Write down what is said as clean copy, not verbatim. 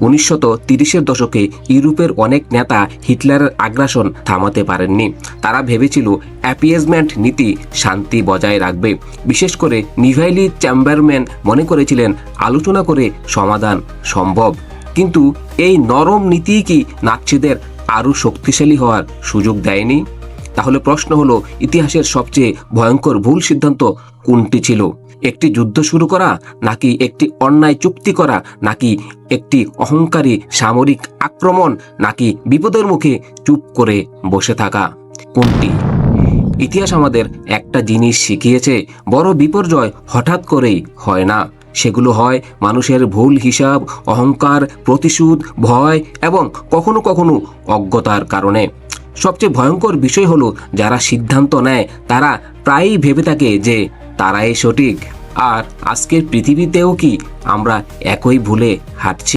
1930-এর দশকে ইউরোপের অনেক নেতা হিটলারের আগ্রাসন থামাতে পারেননি। তারা ভেবেছিল অ্যাপিয়েজমেন্ট নীতি শান্তি বজায় রাখবে। বিশেষ করে মিভাইলি চ্যাম্বারম্যান মনে করেছিলেন আলোচনা করে সমাধান সম্ভব। কিন্তু এই নরম নীতি কি নাৎসিদের আরও শক্তিশালী হওয়ার সুযোগ দেয়নি? তাহলে প্রশ্ন হলো, ইতিহাসের সবচেয়ে ভয়ঙ্কর ভুল সিদ্ধান্ত কোনটি ছিল? একটি যুদ্ধ শুরু করা, নাকি একটি অন্যায় চুক্তি করা, নাকি একটি অহংকারী সামরিক আক্রমণ, নাকি বিপদের মুখে চুপ করে বসে থাকা? কোনটি? ইতিহাস আমাদের একটা জিনিস শিখিয়েছে, বড় বিপর্যয় হঠাৎ করেই হয় না। সেগুলো হয় মানুষের ভুল হিসাব, অহংকার, প্রতিশোধ, ভয় এবং কখনো কখনো অজ্ঞতার কারণে। সবচেয়ে ভয়ঙ্কর বিষয় হলো, যারা সিদ্ধান্ত নেয় তারা প্রায়ই ভেবে থাকে যে তারাই সঠিক। আর আজকের পৃথিবীতেও কি আমরা একই ভুলে হাঁটছি?